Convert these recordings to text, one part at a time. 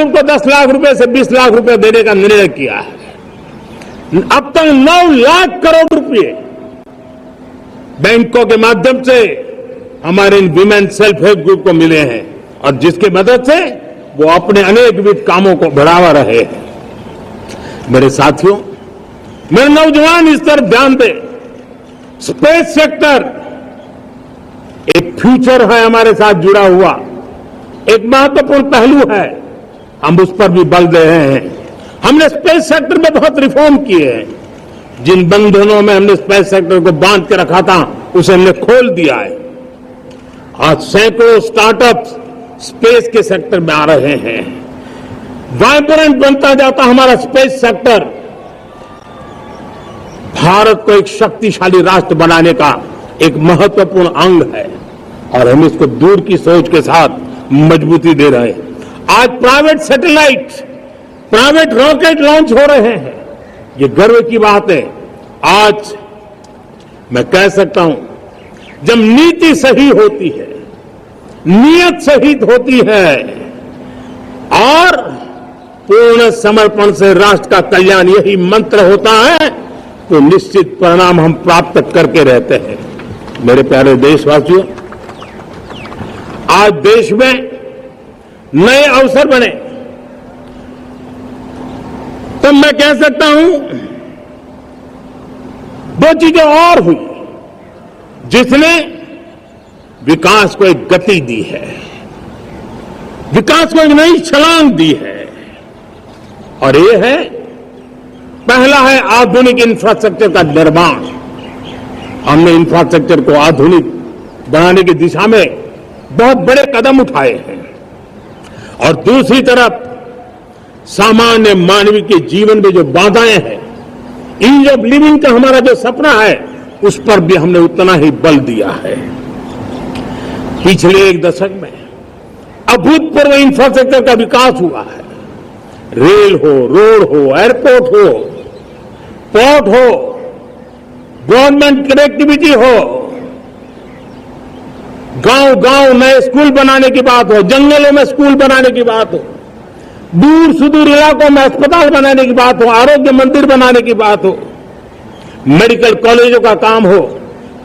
Group को 10 लाख रुपए से 20 लाख रुपए देने का निर्णय किया है। अब तक 9 लाख करोड़ रुपए बैंकों के माध्यम से हमारे इन विमेन सेल्फ हेल्प ग्रुप को मिले हैं और जिसकी मदद से वो अपने अनेकविध कामों को बढ़ावा रहे हैं। मेरे साथियों, मेरे नौजवान इस तरफ ध्यान दें। स्पेस सेक्टर एक फ्यूचर है हमारे साथ जुड़ा हुआ, एक महत्वपूर्ण पहलू है। हम उस पर भी बल दे रहे हैं। हमने स्पेस सेक्टर में बहुत रिफॉर्म किए हैं। जिन बंधनों में हमने स्पेस सेक्टर को बांध के रखा था उसे हमने खोल दिया है। आज सैकड़ों स्टार्टअप्स स्पेस के सेक्टर में आ रहे हैं। वाइब्रेंट बनता जाता हमारा स्पेस सेक्टर भारत को एक शक्तिशाली राष्ट्र बनाने का एक महत्वपूर्ण अंग है और हम इसको दूर की सोच के साथ मजबूती दे रहे हैं। आज private satellite, private rocket launch हो रहे हैं। ये गर्व की बात है। आज मैं कह सकता हूं, जब नीति सही होती है, नियत सही होती है और पूर्ण समर्पण से राष्ट्र का कल्याण यही मंत्र होता है, तो निश्चित परिणाम हम प्राप्त करके रहते हैं। मेरे प्यारे देशवासियों, आज देश में नए अवसर बने तो मैं कह सकता हूं 2 चीजें और हुई जिसने विकास को एक गति दी है, विकास को एक नई छलांग दी है। और ये है, पहला है आधुनिक इंफ्रास्ट्रक्चर का निर्माण। हमने इंफ्रास्ट्रक्चर को आधुनिक बनाने की दिशा में बहुत बड़े कदम उठाए हैं। और दूसरी तरफ सामान्य मानवीय के जीवन में जो बाधाएं हैं, ईज ऑफ लिविंग का हमारा जो सपना है, उस पर भी हमने उतना ही बल दिया है। पिछले 1 दशक में अभूतपूर्व इंफ्रास्ट्रक्चर का विकास हुआ है। रेल हो, रोड हो, एयरपोर्ट हो, पोर्ट हो, गवर्नमेंट कनेक्टिविटी हो, गांव गांव नए स्कूल बनाने की बात हो, जंगलों में स्कूल बनाने की बात हो, दूर सुदूर इलाकों में अस्पताल बनाने की बात हो, आरोग्य मंदिर बनाने की बात हो, मेडिकल कॉलेजों का काम हो,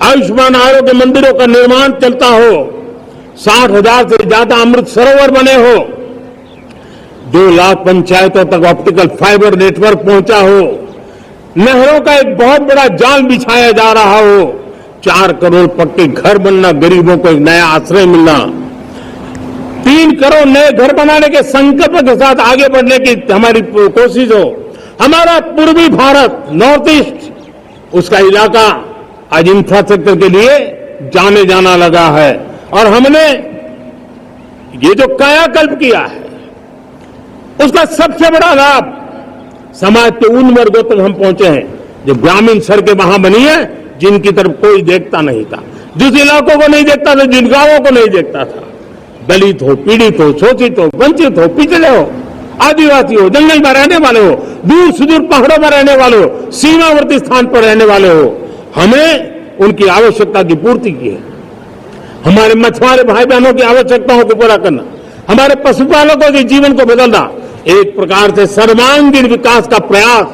आयुष्मान आरोग्य मंदिरों का निर्माण चलता हो, 60,000 से ज्यादा अमृत सरोवर बने हो, 2 लाख पंचायतों तक ऑप्टिकल फाइबर नेटवर्क पहुंचा हो, नहरों का एक बहुत बड़ा जाल बिछाया जा रहा हो, 4 करोड़ पक्के घर बनना, गरीबों को एक नया आश्रय मिलना, 3 करोड़ नए घर बनाने के संकल्प के साथ आगे बढ़ने की हमारी कोशिश हो। हमारा पूर्वी भारत, नॉर्थ ईस्ट, उसका इलाका आज इंफ्रास्ट्रक्चर के लिए जाने जाना लगा है। और हमने ये जो कायाकल्प किया है, उसका सबसे बड़ा लाभ समाज के उन वर्गों तक हम पहुंचे हैं जो ग्रामीण सड़कें वहां बनी है जिनकी तरफ कोई देखता नहीं था, जिस इलाकों को नहीं देखता था, जिन गांवों को नहीं देखता था। दलित हो, पीड़ित हो, शोषित हो, वंचित हो, पिछड़े हो, आदिवासी हो, जंगल में रहने वाले हो, दूर सुदूर पहाड़ों में रहने वाले हो, सीमावर्ती स्थान पर रहने वाले हो, हमने उनकी आवश्यकता की पूर्ति की है। हमारे मछुआरे भाई बहनों की आवश्यकताओं को पूरा करना, हमारे पशुपालकों के जीवन को बदलना, एक प्रकार से सर्वांगीण विकास का प्रयास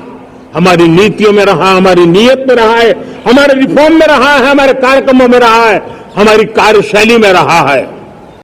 हमारी नीतियों में रहा, हमारी नीयत में रहा है, हमारे रिफॉर्म में रहा है, हमारे कार्यक्रमों में रहा है, हमारी कार्यशैली में रहा है।